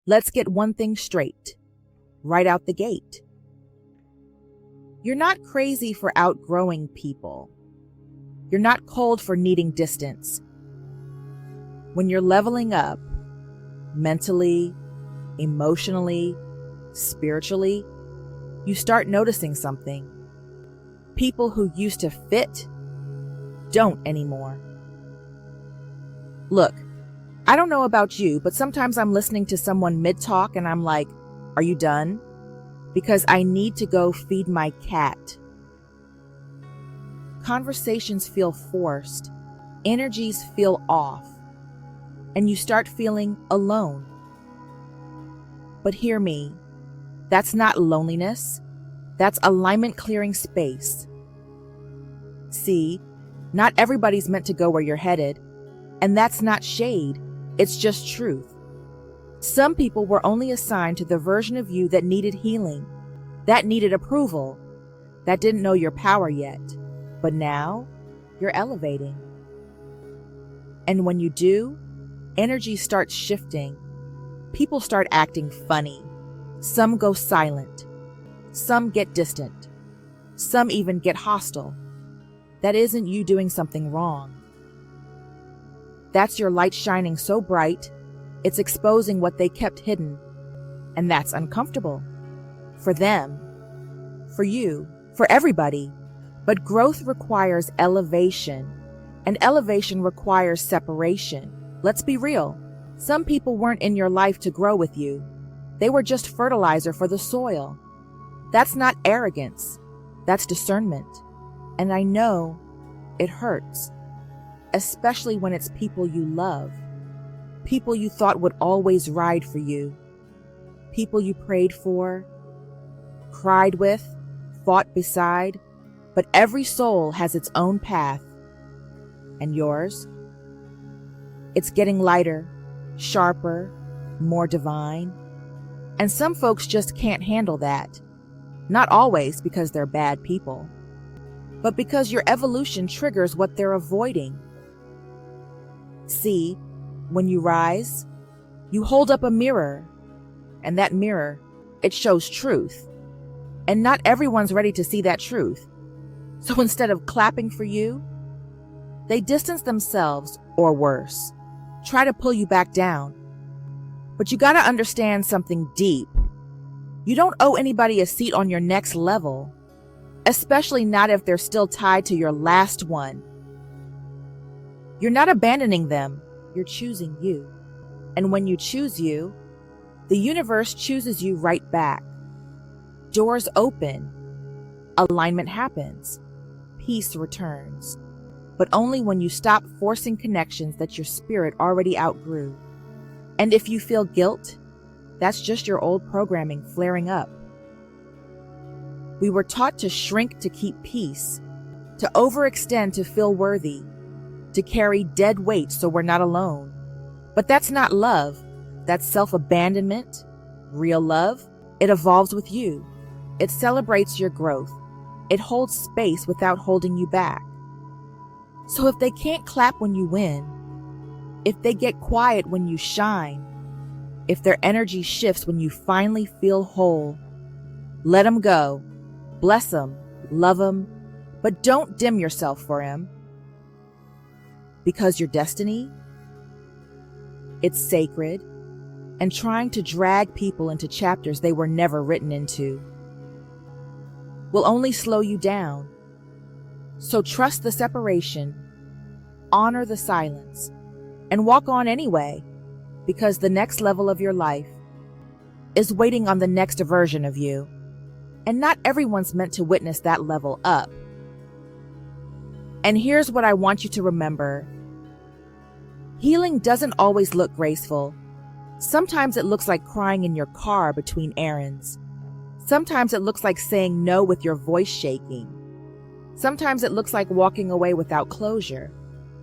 Let's get one thing straight, right out the gate. You're not crazy for outgrowing people. You're not cold for needing distance. When you're leveling up, mentally, emotionally, spiritually, you start noticing something. People who used to fit don't anymore. Look, I don't know about you, but sometimes I'm listening to someone mid-talk and I'm like, are you done? Because I need to go feed my cat. Conversations feel forced, energies feel off, and you start feeling alone. But hear me, that's not loneliness, that's alignment clearing space. See, not everybody's meant to go where you're headed, and that's not shade, it's just truth. Some people were only assigned to the version of you that needed healing, that needed approval, that didn't know your power yet. But now, you're elevating. And when you do, energy starts shifting. People start acting funny. Some go silent. Some get distant. Some even get hostile. That isn't you doing something wrong. That's your light shining so bright, it's exposing what they kept hidden. And that's uncomfortable. For them. For you. For everybody. But growth requires elevation, and elevation requires separation. Let's be real. Some people weren't in your life to grow with you. They were just fertilizer for the soil. That's not arrogance. That's discernment. And I know it hurts, especially when it's people you love, people you thought would always ride for you, people you prayed for, cried with, fought beside. But every soul has its own path. And yours? It's getting lighter, sharper, more divine. And some folks just can't handle that. Not always because they're bad people, but because your evolution triggers what they're avoiding. See, when you rise, you hold up a mirror, and that mirror, it shows truth. And not everyone's ready to see that truth. So instead of clapping for you, they distance themselves, or worse, try to pull you back down. But you gotta understand something deep. You don't owe anybody a seat on your next level, especially not if they're still tied to your last one. You're not abandoning them, you're choosing you. And when you choose you, the universe chooses you right back. Doors open, alignment happens. Peace returns, but only when you stop forcing connections that your spirit already outgrew. And if you feel guilt, that's just your old programming flaring up. We were taught to shrink to keep peace, to overextend to feel worthy, to carry dead weight so we're not alone. But that's not love, that's self-abandonment. Real love, it evolves with you. It celebrates your growth. It holds space without holding you back. So if they can't clap when you win, if they get quiet when you shine, if their energy shifts when you finally feel whole, let them go. Bless them, love them, but don't dim yourself for them. Because your destiny, it's sacred, and trying to drag people into chapters they were never written into will only slow you down. So trust the separation, honor the silence, and walk on anyway, because the next level of your life is waiting on the next version of you. And not everyone's meant to witness that level up. And here's what I want you to remember. Healing doesn't always look graceful. Sometimes it looks like crying in your car between errands. Sometimes it looks like saying no with your voice shaking. Sometimes it looks like walking away without closure.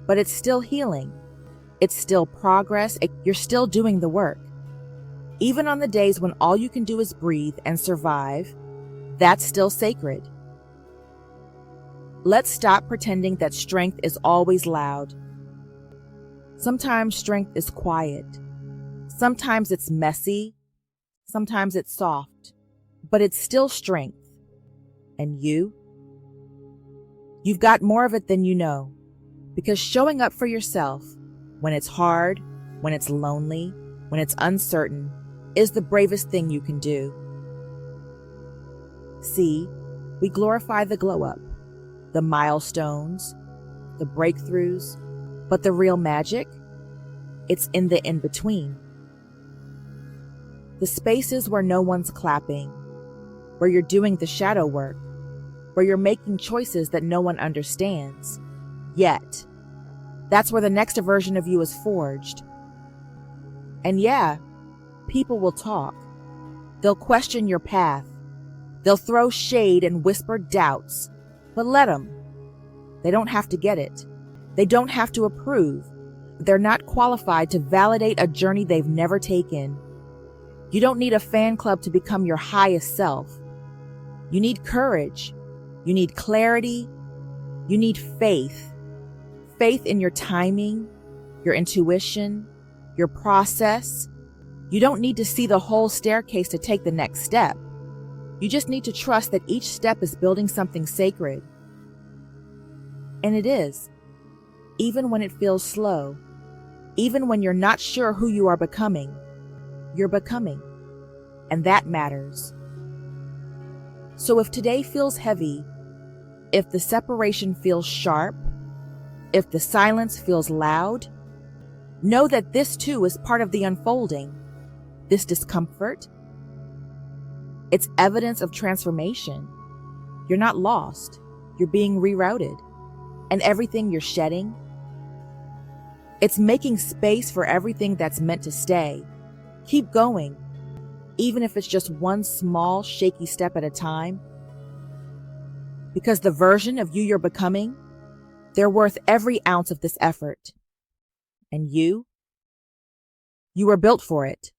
But it's still healing. It's still progress. You're still doing the work. Even on the days when all you can do is breathe and survive, that's still sacred. Let's stop pretending that strength is always loud. Sometimes strength is quiet. Sometimes it's messy, sometimes it's soft, but it's still strength. And you've got more of it than you know, because showing up for yourself when it's hard, when it's lonely, when it's uncertain, is the bravest thing you can do. See, we glorify the glow up, the milestones, the breakthroughs, but the real magic, it's in the in-between. The spaces where no one's clapping, where you're doing the shadow work, where you're making choices that no one understands. Yet, that's where the next version of you is forged. And yeah, people will talk. They'll question your path. They'll throw shade and whisper doubts, but let them. They don't have to get it. They don't have to approve. They're not qualified to validate a journey they've never taken. You don't need a fan club to become your highest self. You need courage. You need clarity. You need faith. Faith in your timing, your intuition, your process. You don't need to see the whole staircase to take the next step. You just need to trust that each step is building something sacred. And it is. Even when it feels slow, even when you're not sure who you are becoming, you're becoming. And that matters. So if today feels heavy, if the separation feels sharp, if the silence feels loud, know that this too is part of the unfolding. This discomfort, it's evidence of transformation. You're not lost. You're being rerouted. And everything you're shedding, it's making space for everything that's meant to stay. Keep going, even if it's just one small, shaky step at a time. Because the version of you you're becoming, they're worth every ounce of this effort. And you were built for it.